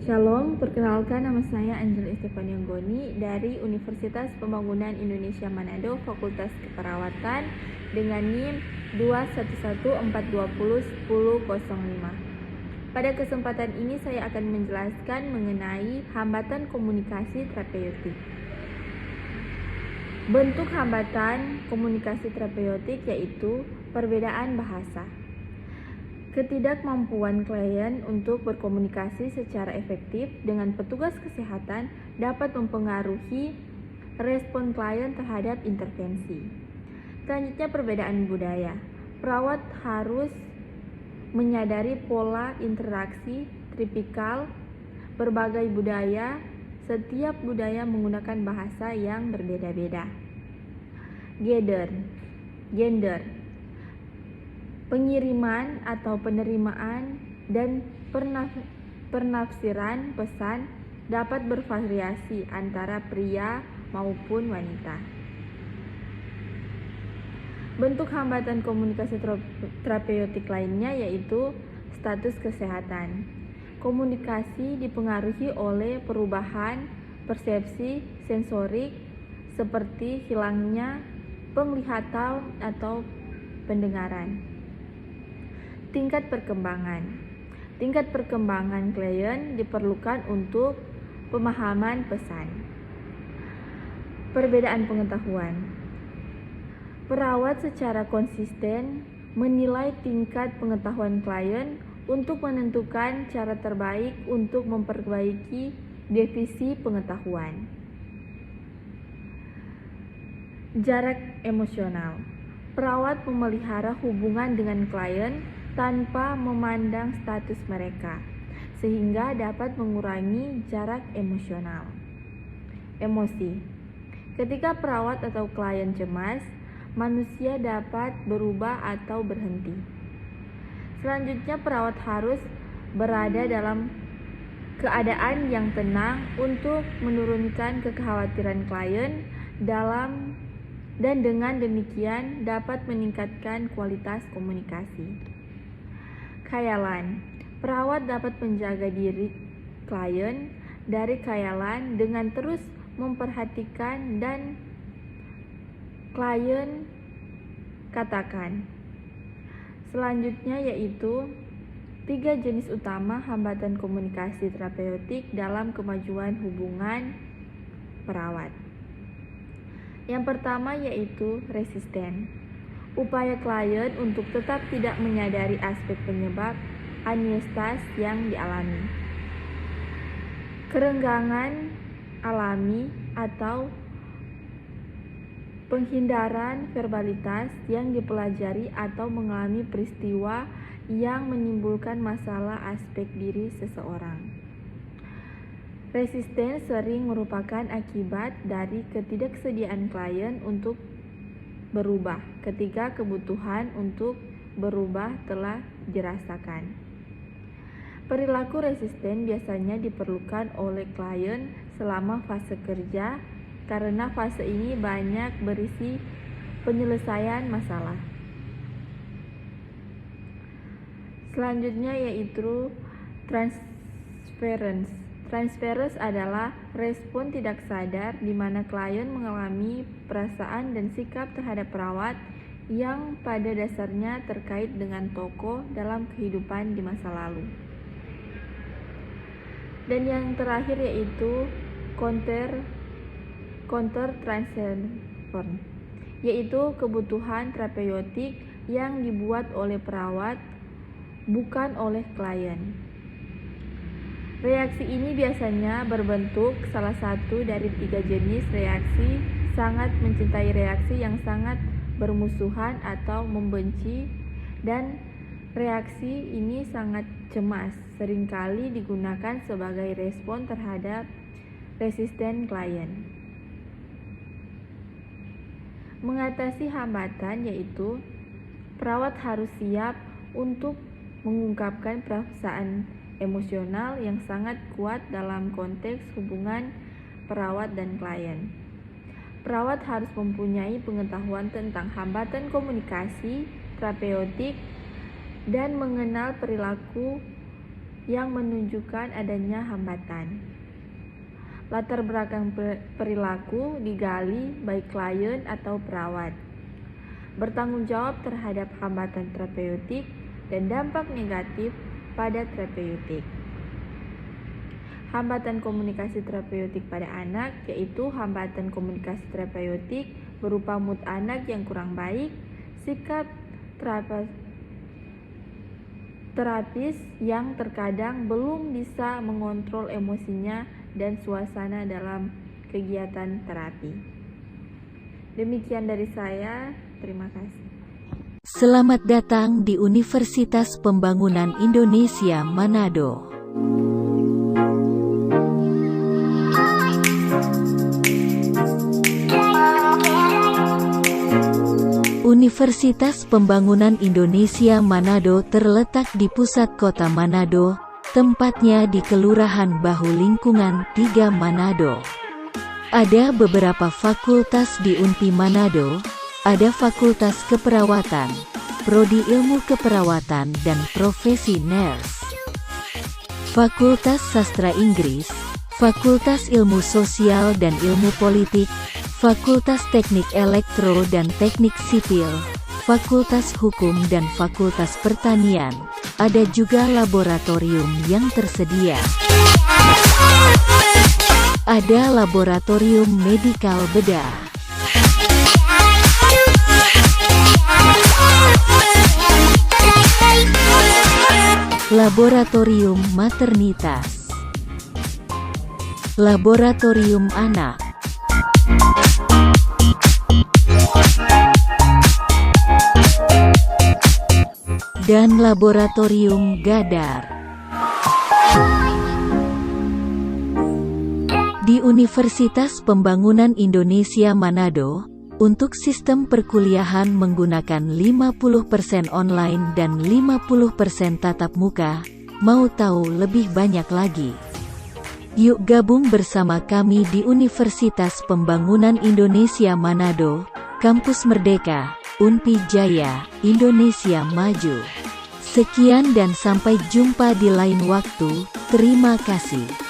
Shalom, perkenalkan nama saya Angela Estefania Goni dari Universitas Pembangunan Indonesia Manado, Fakultas Keperawatan dengan NIM 2114201005. Pada kesempatan ini saya akan menjelaskan mengenai hambatan komunikasi terapeutik. Bentuk hambatan komunikasi terapeutik yaitu perbedaan bahasa. Ketidakmampuan klien untuk berkomunikasi secara efektif dengan petugas kesehatan dapat mempengaruhi respon klien terhadap intervensi. Selanjutnya, perbedaan budaya. Perawat harus menyadari pola interaksi tipikal berbagai budaya. Setiap budaya menggunakan bahasa yang berbeda-beda. Gender. Pengiriman atau penerimaan dan penafsiran pesan dapat bervariasi antara pria maupun wanita. Bentuk hambatan komunikasi terapeutik lainnya yaitu status kesehatan. Komunikasi dipengaruhi oleh perubahan persepsi sensorik seperti hilangnya penglihatan atau pendengaran. Tingkat perkembangan klien diperlukan untuk pemahaman pesan. Perbedaan pengetahuan. Perawat secara konsisten menilai tingkat pengetahuan klien untuk menentukan cara terbaik untuk memperbaiki defisi pengetahuan. Jarak emosional. Perawat memelihara hubungan dengan klien tanpa memandang status mereka, sehingga dapat mengurangi jarak emosional. Emosi. Ketika perawat atau klien cemas, manusia dapat berubah atau berhenti. Selanjutnya, perawat harus berada dalam keadaan yang tenang untuk menurunkan kekhawatiran klien dan dengan demikian dapat meningkatkan kualitas komunikasi. Khayalan. Perawat dapat menjaga diri klien dari khayalan dengan terus memperhatikan dan klien katakan. Selanjutnya yaitu 3 jenis utama hambatan komunikasi terapeutik dalam kemajuan hubungan perawat. Yang pertama yaitu resisten. Upaya klien untuk tetap tidak menyadari aspek penyebab angiostas yang dialami. Kerenggangan alami atau penghindaran verbalitas yang dipelajari atau mengalami peristiwa yang menimbulkan masalah aspek diri seseorang. Resisten sering merupakan akibat dari ketidaksediaan klien untuk berubah ketika kebutuhan untuk berubah telah dirasakan. Perilaku resisten biasanya diperlukan oleh klien selama fase kerja karena fase ini banyak berisi penyelesaian masalah. Selanjutnya yaitu transference. Transference adalah respon tidak sadar di mana klien mengalami perasaan dan sikap terhadap perawat yang pada dasarnya terkait dengan tokoh dalam kehidupan di masa lalu. Dan yang terakhir yaitu counter transfer, yaitu kebutuhan terapeutik yang dibuat oleh perawat bukan oleh klien. Reaksi ini biasanya berbentuk salah satu dari 3 jenis reaksi: sangat mencintai reaksi yang sangat bermusuhan atau membenci, dan reaksi ini sangat cemas, seringkali digunakan sebagai respon terhadap resisten klien. Mengatasi hambatan yaitu perawat harus siap untuk mengungkapkan perasaan emosional yang sangat kuat dalam konteks hubungan perawat dan klien. Perawat harus mempunyai pengetahuan tentang hambatan komunikasi terapeutik dan mengenal perilaku yang menunjukkan adanya hambatan. Latar belakang perilaku digali baik klien atau perawat. Bertanggung jawab terhadap hambatan terapeutik dan dampak negatif pada terapeutik. Hambatan komunikasi terapeutik pada anak yaitu hambatan komunikasi terapeutik berupa mood anak yang kurang baik, sikap terapis yang terkadang belum bisa mengontrol emosinya dan suasana dalam kegiatan terapi. Demikian dari saya, terima kasih. Selamat datang di Universitas Pembangunan Indonesia Manado. Universitas Pembangunan Indonesia Manado terletak di pusat kota Manado, tempatnya di Kelurahan Bahu Lingkungan 3 Manado. Ada beberapa fakultas di UNPI Manado, ada Fakultas Keperawatan, Prodi Ilmu Keperawatan dan Profesi Nurse, Fakultas Sastra Inggris, Fakultas Ilmu Sosial dan Ilmu Politik, Fakultas Teknik Elektro dan Teknik Sipil, Fakultas Hukum dan Fakultas Pertanian. Ada juga laboratorium yang tersedia. Ada laboratorium medikal bedah, laboratorium maternitas, laboratorium anak, dan laboratorium gadar. Di Universitas Pembangunan Indonesia Manado, untuk sistem perkuliahan menggunakan 50% online dan 50% tatap muka. Mau tahu lebih banyak lagi? Yuk gabung bersama kami di Universitas Pembangunan Indonesia Manado, Kampus Merdeka, UNPI Jaya, Indonesia Maju. Sekian dan sampai jumpa di lain waktu. Terima kasih.